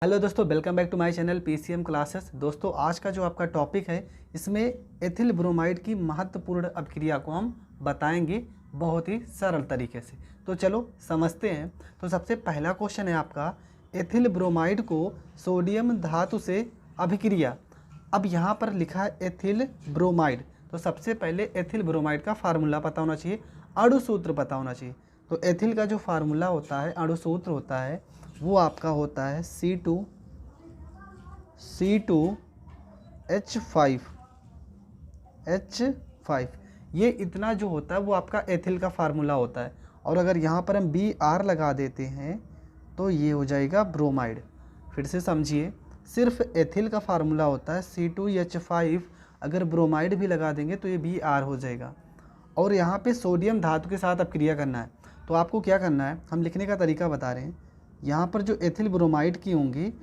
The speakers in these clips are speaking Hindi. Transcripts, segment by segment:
हेलो दोस्तों, welcome back to my channel PCM classes. दोस्तों, आज का जो आपका टॉपिक है इसमें एथिल ब्रोमाइड की महत्वपूर्ण अभिक्रिया को हम बताएंगे बहुत ही सरल तरीके से। तो चलो समझते हैं। तो सबसे पहला क्वेश्चन है आपका, एथिल ब्रोमाइड को सोडियम धातु से अभिक्रिया। अब यहाँ पर लिखा है एथिल ब्रोमाइड, तो सबसे पहले एथिल ब्रोमाइड का फार्मूला पता होना चाहिए, अणु सूत्र पता होना चाहिए। तो एथिल का जो फार्मूला होता है, अणु सूत्र होता है, वो आपका होता है C2H5। ये इतना जो होता है वो आपका एथिल का फार्मूला होता है। और अगर यहाँ पर हम Br लगा देते हैं तो ये हो जाएगा ब्रोमाइड। फिर से समझिए, सिर्फ एथिल का फार्मूला होता है C2H5, अगर ब्रोमाइड भी लगा देंगे तो ये Br हो जाएगा। और यहाँ पे सोडियम धातु के साथ अभिक्रिया करना है, तो आपको क्या करना है, हम लिखने का तरीका बता रहे हैं। यहाँ पर जो एथिल ब्रोमाइड की होंगी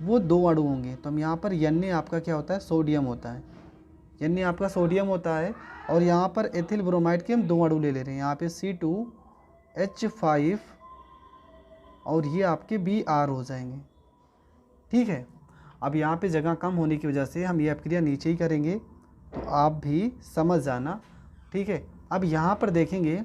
वो दो अणु होंगे, तो हम यहाँ पर Na आपका क्या होता है, सोडियम होता है, Na आपका सोडियम होता है। और यहाँ पर एथिल ब्रोमाइड के हम दो अणु ले रहे हैं, यहाँ पे C2H5 और ये आपके Br हो जाएंगे। ठीक है, अब यहाँ पे जगह कम होने की वजह से हम ये अभिक्रिया नीचे ही करेंगे, तो आप भी समझ जाना। ठीक है, अब यहाँ पर देखेंगे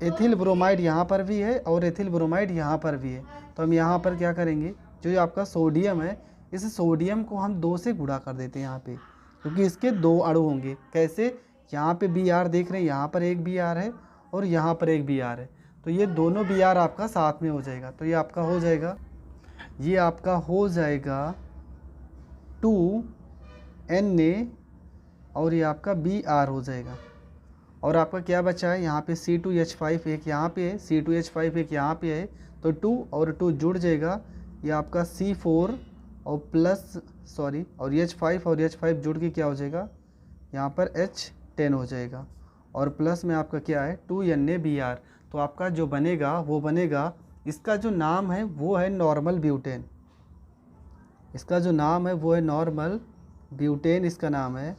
एथिल ब्रोमाइड यहाँ पर भी है और एथिल ब्रोमाइड यहाँ पर भी है, तो हम यहाँ पर क्या करेंगे, जो आपका सोडियम है, इस सोडियम को हम 2 से गुणा कर देते हैं यहाँ पे, क्योंकि इसके दो अणु होंगे। कैसे, यहाँ पे Br देख रहे हैं, यहाँ पर एक Br है और यहाँ पर एक Br है, तो ये दोनों Br आपका साथ में हो जाएगा। तो ये आपका हो जाएगा 2Na और ये आपका Br हो जाएगा। और आपका क्या बचा है, यहाँ पे C2H5 एक यहाँ पे है, C2H5 एक यहाँ पे है, तो 2 और 2 जुड़ जाएगा, ये आपका C4 और और H5 और H5 जुड़ के क्या हो जाएगा, यहाँ पर H10 हो जाएगा। और प्लस में आपका क्या है 2NaBr। तो आपका जो बनेगा वो बनेगा, इसका जो नाम है वो है नॉर्मल ब्यूटेन, इसका जो नाम है वो है नॉर्मल ब्यूटेन इसका नाम है।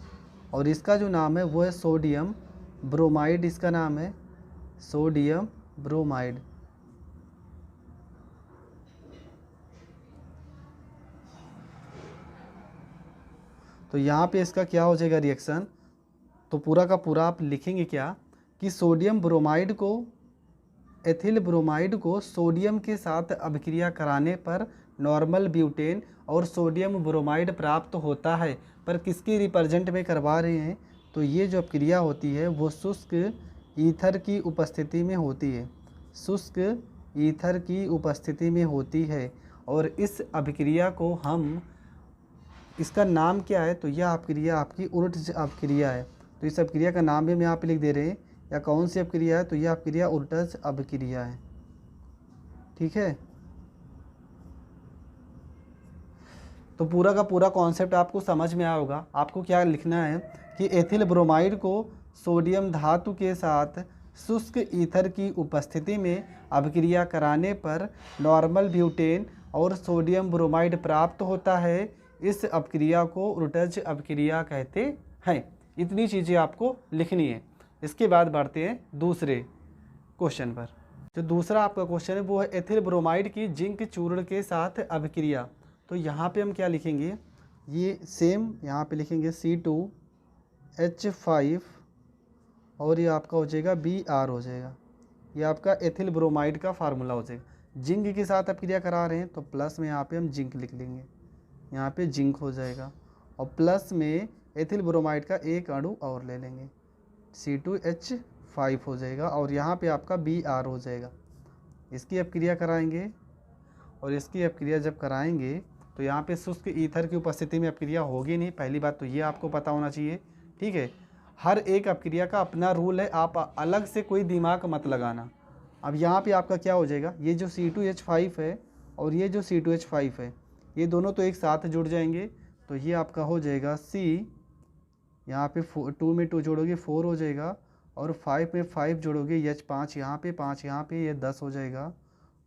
और इसका जो नाम है वो है सोडियम ब्रोमाइड, इसका नाम है सोडियम ब्रोमाइड। तो यहाँ पे इसका क्या हो जाएगा रिएक्शन, तो पूरा का पूरा आप लिखेंगे क्या कि सोडियम ब्रोमाइड को, एथिल ब्रोमाइड को सोडियम के साथ अभिक्रिया कराने पर नॉर्मल ब्यूटेन और सोडियम ब्रोमाइड प्राप्त होता है। पर किसकी रिप्रेजेंट में करवा रहे हैं, तो ये जो अभिक्रिया होती है वो शुष्क ईथर की उपस्थिति में होती है, शुष्क ईथर की उपस्थिति में होती है। और इस अभिक्रिया को हम, इसका नाम क्या है, तो यह अभिक्रिया आपकी उर्टज अभिक्रिया है। तो इस अभिक्रिया का नाम भी हम यहाँ पे लिख दे रहे हैं, या कौन सी अभिक्रिया है, तो यह अभिक्रिया उर्टज अभिक्रिया है। ठीक है, तो पूरा का पूरा कॉन्सेप्ट आपको समझ में आया होगा। आपको क्या लिखना है कि एथिल ब्रोमाइड को सोडियम धातु के साथ शुष्क ईथर की उपस्थिति में अभिक्रिया कराने पर नॉर्मल ब्यूटेन और सोडियम ब्रोमाइड प्राप्त होता है। इस अभिक्रिया को उर्टज अभिक्रिया कहते हैं। इतनी चीज़ें आपको लिखनी है। इसके बाद बढ़ते हैं दूसरे क्वेश्चन पर। जो दूसरा आपका क्वेश्चन है वो है एथिल ब्रोमाइड की जिंक चूर्ण के साथ अभिक्रिया। तो यहाँ पे हम क्या लिखेंगे, ये सेम यहाँ पे लिखेंगे C2H5 और ये आपका हो जाएगा Br हो जाएगा। ये आपका एथिल ब्रोमाइड का फार्मूला हो जाएगा। जिंक के साथ अभिक्रिया करा रहे हैं तो प्लस में यहाँ पे हम जिंक लिख लेंगे, यहाँ पे जिंक हो जाएगा। और प्लस में एथिल ब्रोमाइड का एक अणु और ले लेंगे, C2H5 हो जाएगा। और यहाँ पे आपका Br हो जाएगा। इसकी अभिक्रिया कराएंगे, और इसकी अभिक्रिया जब कराएंगे तो यहाँ पे शुष्क ईथर की उपस्थिति में अभिक्रिया होगी नहीं। पहली बात तो ये आपको पता होना चाहिए। ठीक है, हर एक अभिक्रिया का अपना रूल है, आप अलग से कोई दिमाग मत लगाना। अब यहाँ पे आपका क्या हो जाएगा, ये जो C2H5 है और ये जो C2H5 है, ये दोनों तो एक साथ जुड़ जाएंगे, तो ये आपका हो जाएगा C, यहाँ पे 2 में 2 जोड़ोगे 4 हो जाएगा, और 5 में 5 जोड़ोगे H 5 यहाँ पे 5 यहाँ पे, ये 10 हो जाएगा।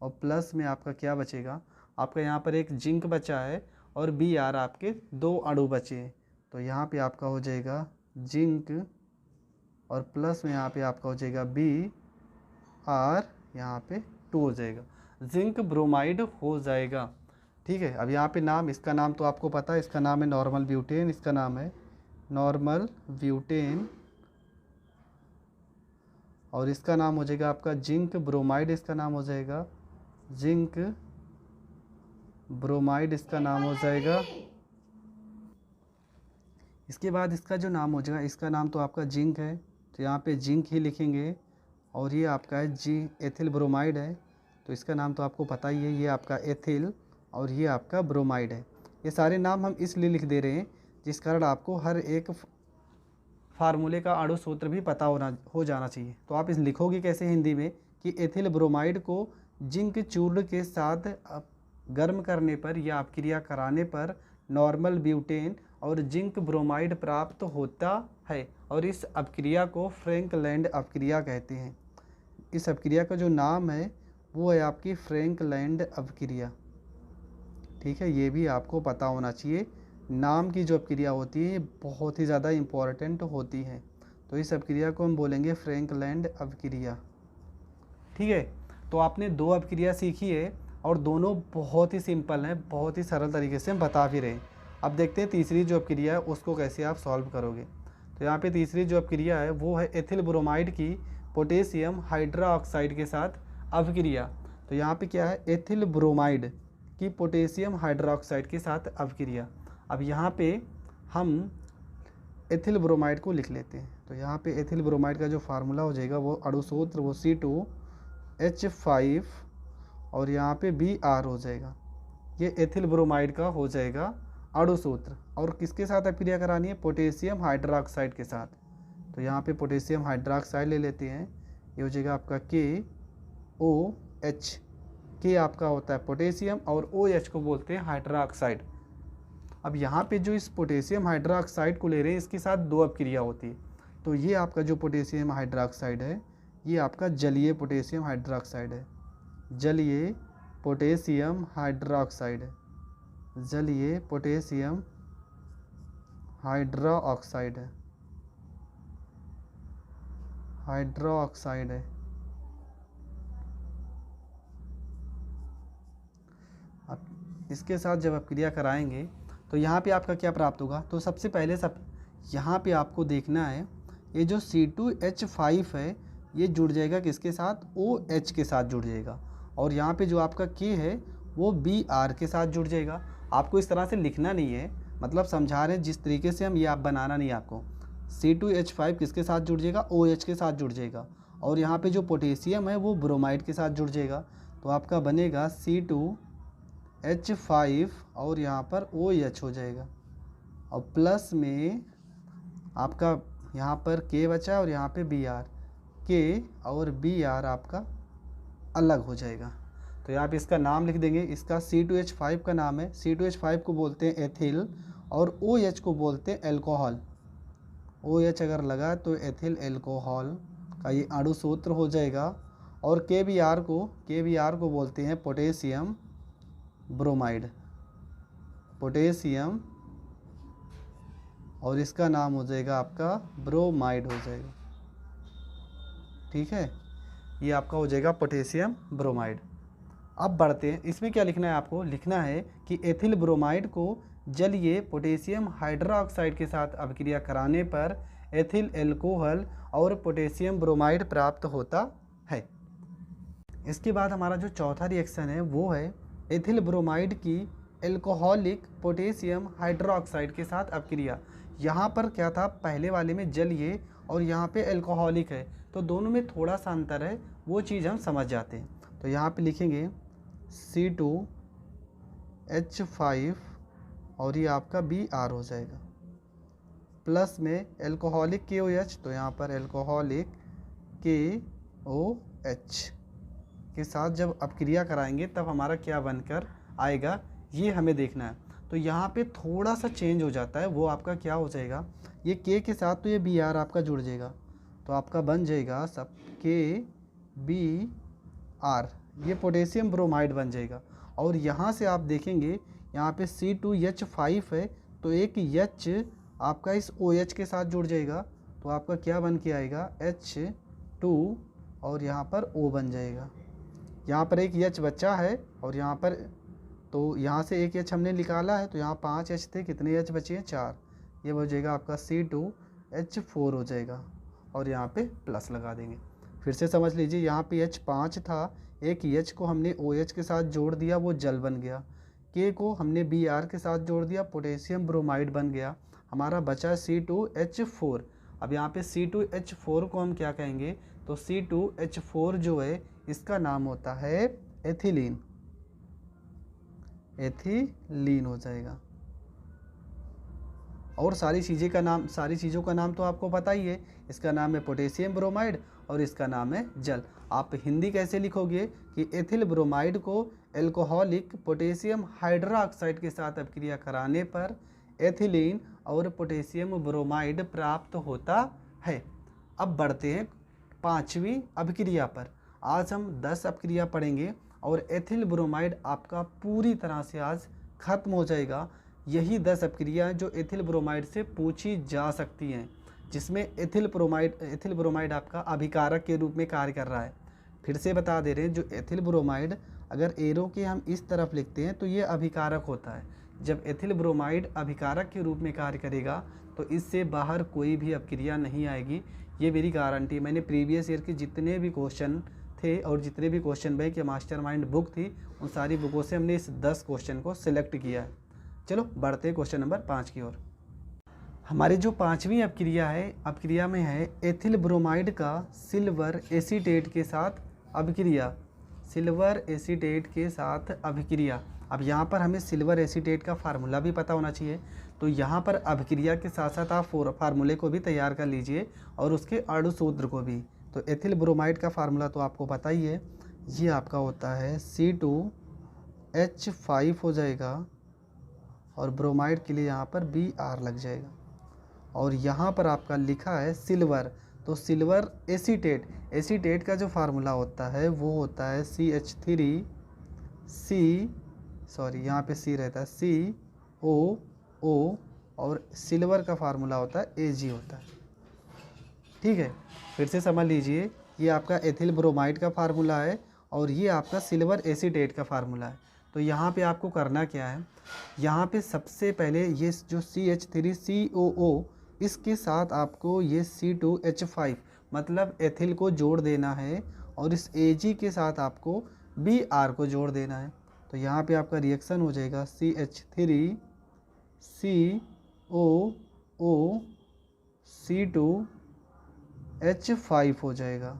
और प्लस में आपका क्या बचेगा, आपका यहाँ पर एक जिंक बचा है और Br आपके 2 अणु बचे हैं, तो यहाँ पे आपका हो जाएगा जिंक, और प्लस में यहाँ पे आपका हो जाएगा Br, यहाँ पे 2 हो जाएगा, जिंक ब्रोमाइड हो जाएगा। ठीक है। अब यहाँ पे नाम, इसका नाम तो आपको पता है, इसका नाम है नॉर्मल ब्यूटेन, इसका नाम है नॉर्मल ब्यूटेन। और इसका नाम हो जाएगा आपका जिंक ब्रोमाइड, इसका नाम हो जाएगा जिंक ब्रोमाइड, इसका नाम हो जाएगा। इसके बाद इसका जो नाम हो जाएगा, इसका नाम तो आपका जिंक है, तो यहाँ पे जिंक ही लिखेंगे। और ये आपका है जी एथिल ब्रोमाइड है, तो इसका नाम तो आपको पता ही है, ये आपका एथिल और ये आपका ब्रोमाइड है। ये सारे नाम हम इसलिए लिख दे रहे हैं जिस कारण आपको हर एक फार्मूले का अणु सूत्र भी पता हो जाना चाहिए। तो आप इस लिखोगे कैसे हिंदी में कि एथिल ब्रोमाइड को जिंक चूर्ण के साथ गर्म करने पर या अपक्रिया कराने पर नॉर्मल ब्यूटेन और जिंक ब्रोमाइड प्राप्त होता है, और इस अपक्रिया को फ्रैंकलैंड अपक्रिया कहते हैं। इस अपक्रिया का जो नाम है वो है आपकी फ्रैंकलैंड अपक्रिया। ठीक है, ये भी आपको पता होना चाहिए। नाम की जो अपक्रिया होती है ये बहुत ही ज़्यादा इम्पॉर्टेंट होती है, तो इस अपक्रिया को हम बोलेंगे फ्रैंकलैंड अपक्रिया। ठीक है, तो आपने 2 अपक्रिया सीखी है और दोनों बहुत ही सिंपल हैं, बहुत ही सरल तरीके से हम बता भी रहे हैं। अब देखते हैं तीसरी जो अपक्रिया है उसको कैसे आप सॉल्व करोगे। तो यहाँ पे तीसरी जो अपक्रिया है वो है एथिल ब्रोमाइड की पोटेशियम हाइड्रोक्साइड के साथ अपक्रिया। तो यहाँ पे क्या है, एथिल ब्रोमाइड की पोटेशियम हाइड्रोक्साइड के साथ अपक्रिया। अब यहाँ पे हम एथिल ब्रोमाइड को लिख लेते हैं। तो यहाँ पे एथिल ब्रोमाइड का जो फार्मूला हो जाएगा वो अणु सूत्र वो C2H5 और यहाँ पे Br हो जाएगा। ये एथिल ब्रोमाइड का हो जाएगा अणु सूत्र। और किसके साथ अपक्रिया करानी है, पोटेशियम हाइड्रोक्साइड के साथ। तो यहाँ पे पोटेशियम हाइड्रोक्साइड ले लेते हैं, ये हो जाएगा आपका KOH। के आपका होता है पोटेशियम और OH को बोलते हैं हाइड्रोक्साइड। अब यहाँ पे जो इस पोटेशियम हाइड्रोक्साइड को ले रहे हैं इसके साथ 2 अपक्रिया होती है। तो ये आपका जो पोटेशियम हाइड्रोक्साइड है ये आपका जलीय पोटेशियम हाइड्रोक्साइड है, जलीय पोटेशियम हाइड्रोक्साइड है, जलीय पोटेशियम हाइड्रोक्साइड है, हाइड्रोक्साइड है। अब इसके साथ जब अपक्रिया कराएंगे तो यहाँ पे आपका क्या प्राप्त होगा। तो सबसे पहले यहाँ पे आपको देखना है ये जो C2H5 है ये जुड़ जाएगा किसके साथ, OH के साथ जुड़ जाएगा। और यहाँ पे जो आपका K है वो Br के साथ जुड़ जाएगा। आपको इस तरह से लिखना नहीं है, मतलब समझा रहे हैं जिस तरीके से हम, ये आप बनाना नहीं आपको। C2H5 किसके साथ जुड़ जाएगा, OH के साथ जुड़ जाएगा। और यहाँ पे जो पोटेशियम है वो ब्रोमाइड के साथ जुड़ जाएगा। तो आपका बनेगा C2H5 और यहाँ पर OH हो जाएगा। और प्लस में आपका यहाँ पर K बचा और यहाँ पे Br, K और Br आपका अलग हो जाएगा। तो यहाँ पे इसका नाम लिख देंगे, इसका C2H5 का नाम है, C2H5 को बोलते हैं एथिल और OH को बोलते हैं एल्कोहल। OH अगर लगा तो एथिल एल्कोहल का ये अणु सूत्र हो जाएगा। और KBr को बोलते हैं पोटेशियम ब्रोमाइड, पोटेशियम, और इसका नाम हो जाएगा आपका ब्रोमाइड हो जाएगा। ठीक है, ये आपका हो जाएगा पोटेशियम ब्रोमाइड। अब बढ़ते हैं, इसमें क्या लिखना है आपको, लिखना है कि एथिल ब्रोमाइड को जलीय पोटेशियम हाइड्रोक्साइड के साथ अपक्रिया कराने पर एथिल एल्कोहल और पोटेशियम ब्रोमाइड प्राप्त होता है। इसके बाद हमारा जो चौथा रिएक्शन है वो है एथिल ब्रोमाइड की एल्कोहलिक पोटेशियम हाइड्रोक्साइड के साथ अपक्रिया। यहाँ पर क्या था, पहले वाले में जलीय और यहाँ पे एल्कोहलिक है, तो दोनों में थोड़ा सा अंतर है, वो चीज़ हम समझ जाते हैं। तो यहाँ पे लिखेंगे C2H5 और ये आपका Br हो जाएगा, प्लस में एल्कोहलिक KOH, तो यहाँ पर एल्कोहलिक KOH के साथ जब अपक्रिया कराएंगे तब हमारा क्या बनकर आएगा ये हमें देखना है। तो यहाँ पे थोड़ा सा चेंज हो जाता है, वो आपका क्या हो जाएगा, ये K के साथ तो ये Br आपका जुड़ जाएगा, तो आपका बन जाएगा सब KBr, ये पोटेशियम ब्रोमाइड बन जाएगा। और यहाँ से आप देखेंगे यहाँ पे C2H5 है तो एक H आपका इस OH के साथ जुड़ जाएगा, तो आपका क्या बन के आएगा H2 और यहाँ पर O बन जाएगा। यहाँ पर एक H बचा है और यहाँ पर तो यहाँ से एक एच हमने निकाला है, तो यहाँ 5 एच थे, कितने एच बचे हैं 4, ये हो जाएगा आपका C2H4 हो जाएगा और यहाँ पे प्लस लगा देंगे। फिर से समझ लीजिए, यहाँ पे H5 था, एक एच को हमने OH के साथ जोड़ दिया, वो जल बन गया, के को हमने Br के साथ जोड़ दिया, पोटेशियम ब्रोमाइड बन गया, हमारा बचा C2H4। अब यहाँ पे C2H4 को हम क्या कहेंगे, तो C2H4 जो है इसका नाम होता है एथिलीन, एथिलीन हो जाएगा। और सारी चीज़ों का नाम तो आपको पता ही है, इसका नाम है पोटेशियम ब्रोमाइड और इसका नाम है जल। आप हिंदी कैसे लिखोगे कि एथिल ब्रोमाइड को एल्कोहलिक पोटेशियम हाइड्रोक्साइड के साथ अभिक्रिया कराने पर एथिलीन और पोटेशियम ब्रोमाइड प्राप्त होता है। अब बढ़ते हैं 5वीं अभिक्रिया पर। आज हम 10 अभिक्रिया पढ़ेंगे और एथिल ब्रोमाइड आपका पूरी तरह से आज खत्म हो जाएगा। यही 10 अभिक्रिया जो एथिल ब्रोमाइड से पूछी जा सकती हैं, जिसमें एथिल ब्रोमाइड आपका अभिकारक के रूप में कार्य कर रहा है। फिर से बता दे रहे हैं, जो एथिल ब्रोमाइड अगर एरो के हम इस तरफ लिखते हैं तो ये अभिकारक होता है। जब एथिल ब्रोमाइड अभिकारक के रूप में कार्य करेगा तो इससे बाहर कोई भी अभिक्रिया नहीं आएगी, ये मेरी गारंटी। मैंने प्रीवियस ईयर के जितने भी क्वेश्चन थे और जितने भी क्वेश्चन बैंक या मास्टरमाइंड बुक थी, उन सारी बुकों से हमने इस 10 क्वेश्चन को सिलेक्ट किया है। चलो बढ़ते हैं क्वेश्चन नंबर 5 की ओर। हमारी जो 5वीं अभिक्रिया है, अभिक्रिया में है एथिल ब्रोमाइड का सिल्वर एसीटेट के साथ अभिक्रिया, सिल्वर एसीटेट के साथ अभिक्रिया। अब यहाँ पर हमें सिल्वर एसीटेट का फार्मूला भी पता होना चाहिए, तो यहाँ पर अभिक्रिया के साथ साथ आप फार्मूले को भी तैयार कर लीजिए और उसके अणु सूत्र को भी। तो एथिल ब्रोमाइड का फार्मूला तो आपको पता ही है, ये आपका होता है C2H5 हो जाएगा और ब्रोमाइड के लिए यहाँ पर Br लग जाएगा। और यहाँ पर आपका लिखा है सिल्वर, तो सिल्वर एसीटेट, एसीटेट का जो फार्मूला होता है वो होता है यहाँ पे C रहता है COO और सिल्वर का फार्मूला होता है Ag होता है। ठीक है, फिर से समझ लीजिए, ये आपका एथिल ब्रोमाइड का फार्मूला है और ये आपका सिल्वर एसीटेट का फार्मूला है। तो यहाँ पे आपको करना क्या है, यहाँ पे सबसे पहले ये जो CH3COO, इसके साथ आपको ये C2H5 मतलब एथिल को जोड़ देना है और इस Ag के साथ आपको Br को जोड़ देना है। तो यहाँ पे आपका रिएक्शन हो जाएगा CH3COO C2H5 हो जाएगा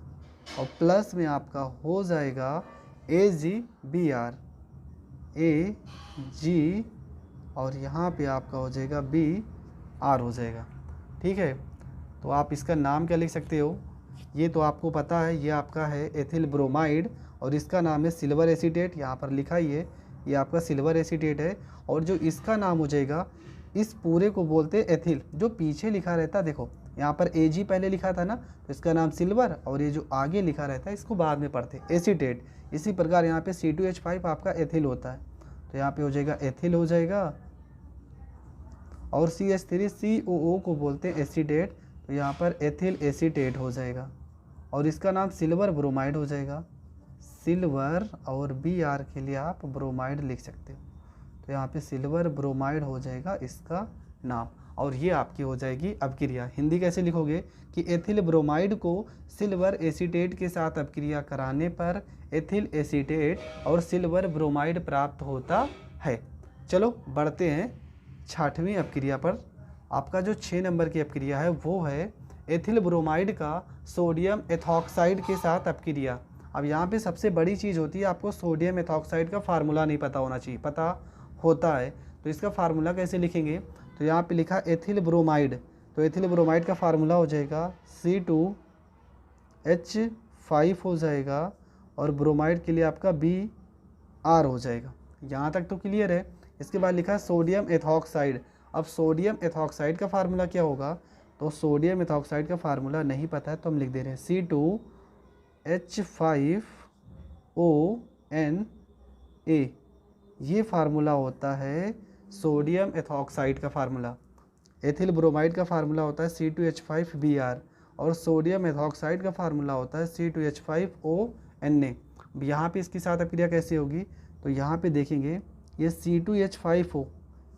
और प्लस में आपका हो जाएगा AgBr, Ag और यहाँ पे आपका हो जाएगा Br हो जाएगा। ठीक है, तो आप इसका नाम क्या लिख सकते हो, ये तो आपको पता है, ये आपका है एथिल ब्रोमाइड और इसका नाम है सिल्वर एसीटेट, यहाँ पर लिखा ही है, ये आपका सिल्वर एसीटेट है। और जो इसका नाम हो जाएगा, इस पूरे को बोलते हैं एथिल। जो पीछे लिखा रहता है, देखो यहाँ पर Ag पहले लिखा था ना, तो इसका नाम सिल्वर, और ये जो आगे लिखा रहता है इसको बाद में पढ़ते एसीटेट। इसी प्रकार यहाँ पे C2H5 आपका एथिल होता है, तो यहाँ पे हो जाएगा एथिल हो जाएगा। और CH3COO को बोलते हैं एसीटेट, तो यहाँ पर एथिल एसीटेट हो जाएगा और इसका नाम सिल्वर ब्रोमाइड हो जाएगा। सिल्वर और Br के लिए आप ब्रोमाइड लिख सकते हो, तो यहाँ पे सिल्वर ब्रोमाइड हो जाएगा इसका नाम। और ये आपकी हो जाएगी अभिक्रिया। हिंदी कैसे लिखोगे कि एथिल ब्रोमाइड को सिल्वर एसीटेट के साथ अभिक्रिया कराने पर एथिल एसीटेट और सिल्वर ब्रोमाइड प्राप्त होता है। चलो बढ़ते हैं 6वीं अभिक्रिया पर। आपका जो 6 नंबर की अभिक्रिया है वो है एथिल ब्रोमाइड का सोडियम एथॉक्साइड के साथ अभिक्रिया। अब यहाँ पे सबसे बड़ी चीज़ होती है, आपको सोडियम एथॉक्साइड का फार्मूला नहीं पता होना चाहिए, पता होता है तो इसका फार्मूला कैसे लिखेंगे, तो यहाँ पे लिखा एथिल ब्रोमाइड, तो एथिल ब्रोमाइड का फार्मूला हो जाएगा C2H5 हो जाएगा और ब्रोमाइड के लिए आपका Br हो जाएगा। यहाँ तक तो क्लियर है। इसके बाद लिखा है सोडियम एथॉक्साइड। अब सोडियम एथॉक्साइड का फार्मूला क्या होगा, तो सोडियम एथॉक्साइड का फार्मूला नहीं पता है तो हम लिख दे रहे हैं C2H5ONa, ये फार्मूला होता है सोडियम एथॉक्साइड का फार्मूला। एथिल ब्रोमाइड का फार्मूला होता है C2H5Br और सोडियम एथॉक्साइड का फार्मूला होता है C2H5ONa। यहाँ पे इसके साथ अभिक्रिया कैसे होगी, तो यहाँ पे देखेंगे ये C2H5O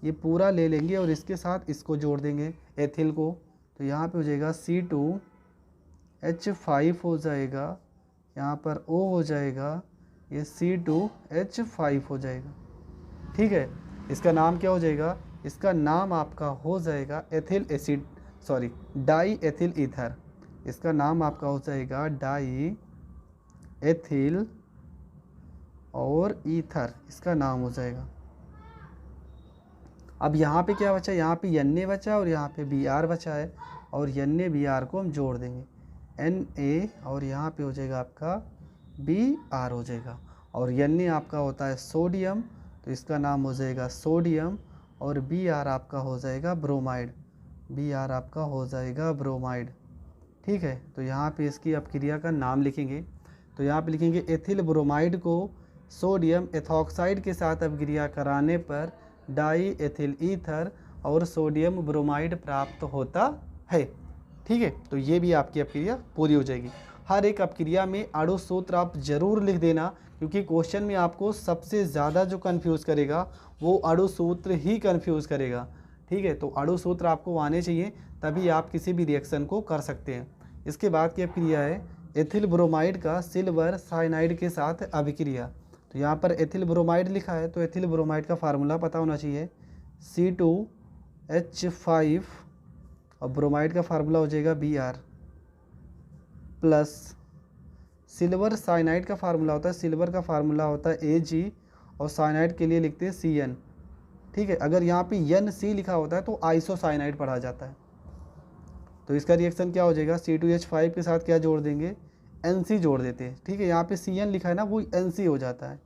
ये पूरा ले लेंगे और इसके साथ इसको जोड़ देंगे एथिल को, तो यहाँ पे हो जाएगा C2H5 हो जाएगा, यहाँ पर O हो जाएगा, ये C2H5 हो जाएगा। ठीक है, इसका नाम क्या हो जाएगा? इसका नाम आपका हो जाएगा ethyl acid, sorry die ethyl ether. इसका नाम आपका हो जाएगा डाई एथिल और ईथर, इसका नाम हो जाएगा। अब यहाँ पे क्या बचा? यहाँ पे Na बचा और यहाँ पे Br बचा है, और Na Br को हम जोड़ देंगे Na, और यहाँ पे हो जाएगा आपका Br हो जाएगा। और Na आपका होता है सोडियम, तो इसका नाम हो जाएगा सोडियम, और Br आपका हो जाएगा ब्रोमाइड, Br आपका हो जाएगा ब्रोमाइड। ठीक है, तो यहाँ पे इसकी अपक्रिया का नाम लिखेंगे, तो यहाँ पे लिखेंगे एथिल ब्रोमाइड को सोडियम एथॉक्साइड के साथ अपक्रिया कराने पर डाई एथिल ईथर और सोडियम ब्रोमाइड प्राप्त होता है। ठीक है, तो ये भी आपकी अपक्रिया पूरी हो जाएगी। हर एक अपक्रिया में अणु सूत्र आप जरूर लिख देना, क्योंकि क्वेश्चन में आपको सबसे ज़्यादा जो कंफ्यूज करेगा वो अणु सूत्र ही कंफ्यूज करेगा। ठीक है, तो अणु सूत्र आपको आने चाहिए, तभी आप किसी भी रिएक्शन को कर सकते हैं। इसके बाद की अपक्रिया है एथिल ब्रोमाइड का सिल्वर साइनाइड के साथ अभिक्रिया। तो यहाँ पर एथिल ब्रोमाइड लिखा है, तो एथिल ब्रोमाइड का फार्मूला पता होना चाहिए C2H5, और ब्रोमाइड का फार्मूला हो जाएगा Br, प्लस सिल्वर साइनाइड का फार्मूला होता है, सिल्वर का फार्मूला होता है Ag, और साइनाइड के लिए लिखते हैं Cn। ठीक है, अगर यहाँ पे NC लिखा होता है तो आइसोसाइनाइड पढ़ा जाता है। तो इसका रिएक्शन क्या हो जाएगा? C2H5 के साथ क्या जोड़ देंगे? NC जोड़ देते हैं। ठीक है, यहाँ पे Cn लिखा है ना, वो NC हो जाता है,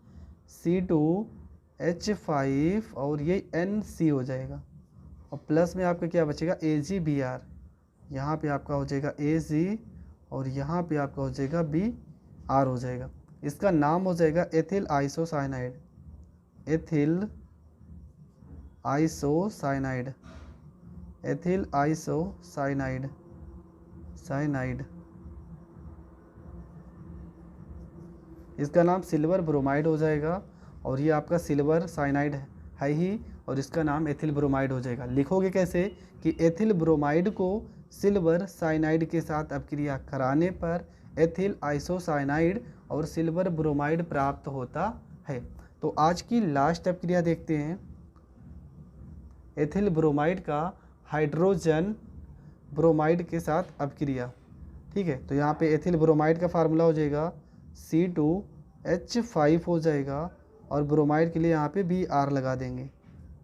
C2H5 और ये NC हो जाएगा, और प्लस में आपका क्या बचेगा? AgBr, यहाँ पे आपका हो जाएगा Ag, और यहाँ पे आपका हो जाएगा Br हो जाएगा। इसका नाम हो जाएगा ethyl isocyanide, ethyl isocyanide, ethyl isocyanide, cyanide. इसका नाम सिल्वर ब्रोमाइड हो जाएगा, और ये आपका सिल्वर साइनाइड है ही, और इसका नाम एथिल ब्रोमाइड हो जाएगा। लिखोगे कैसे कि एथिल ब्रोमाइड को सिल्वर साइनाइड के साथ अपक्रिया कराने पर एथिल आइसोसाइनाइड और सिल्वर ब्रोमाइड प्राप्त होता है। तो आज की लास्ट अपक्रिया देखते हैं, एथिल ब्रोमाइड का हाइड्रोजन ब्रोमाइड के साथ अपक्रिया। ठीक है, तो यहाँ पे एथिल ब्रोमाइड का फार्मूला हो जाएगा C2H5 हो जाएगा, और ब्रोमाइड के लिए यहाँ पे Br लगा देंगे,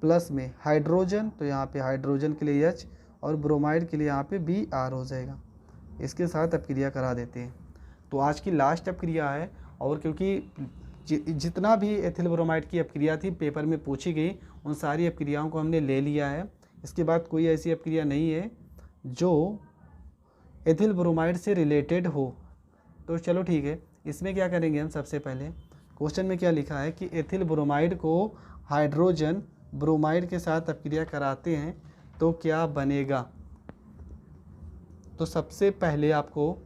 प्लस में हाइड्रोजन, तो यहाँ पे हाइड्रोजन के लिए H, और ब्रोमाइड के लिए यहाँ पे Br हो जाएगा। इसके साथ अपक्रिया करा देते हैं। तो आज की लास्ट अपक्रिया है, और क्योंकि जितना भी एथिल ब्रोमाइड की अपक्रिया थी पेपर में पूछी गई, उन सारी अपक्रियाओं को हमने ले लिया है। इसके बाद कोई ऐसी अपक्रिया नहीं है जो एथिल ब्रोमाइड से रिलेटेड हो। तो चलो ठीक है, इसमें क्या करेंगे हम? सबसे पहले क्वेश्चन में क्या लिखा है कि एथिल ब्रोमाइड को हाइड्रोजन ब्रोमाइड के साथ अपक्रिया कराते हैं तो क्या बनेगा? तो सबसे पहले आपको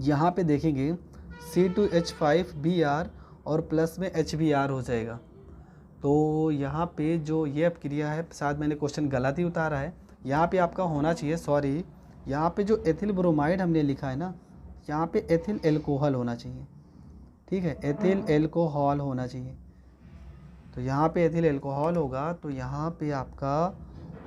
यहाँ पे देखेंगे C2H5Br और प्लस में HBr हो जाएगा। तो यहाँ पे जो ये अपक्रिया है, शायद मैंने क्वेश्चन गलत ही उतारा है, यहाँ पे आपका होना चाहिए, सॉरी, यहाँ पे जो एथिल ब्रोमाइड हमने लिखा है ना, यहाँ पे एथिल एल्कोहल होना चाहिए। ठीक है, एथिल एल्कोहल होना चाहिए। तो यहाँ पे एथिल एल्कोहल होगा, तो यहाँ पे आपका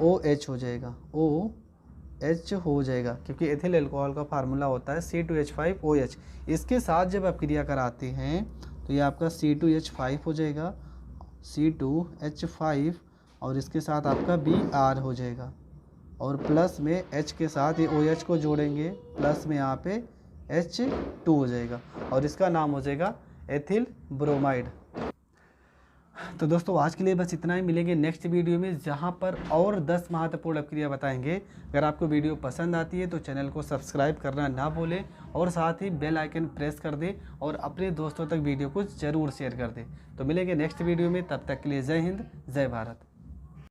OH हो जाएगा, OH हो जाएगा, क्योंकि एथिल एल्कोहल का फार्मूला होता है C2H5OH। इसके साथ जब अपक्रिया कराते हैं तो ये आपका C2H5 हो जाएगा, C2H5, और इसके साथ आपका Br हो जाएगा, और प्लस में H के साथ ये OH को जोड़ेंगे, प्लस में यहाँ पे H2 हो जाएगा, और इसका नाम हो जाएगा एथिल ब्रोमाइड। तो दोस्तों आज के लिए बस इतना ही। मिलेंगे नेक्स्ट वीडियो में, जहां पर और 10 महत्वपूर्ण अपक्रिया बताएंगे। अगर आपको वीडियो पसंद आती है तो चैनल को सब्सक्राइब करना ना भूलें, और साथ ही बेल आइकन प्रेस कर दें, और अपने दोस्तों तक वीडियो को ज़रूर शेयर कर दें। तो मिलेंगे नेक्स्ट वीडियो में, तब तक के लिए जय हिंद, जय भारत।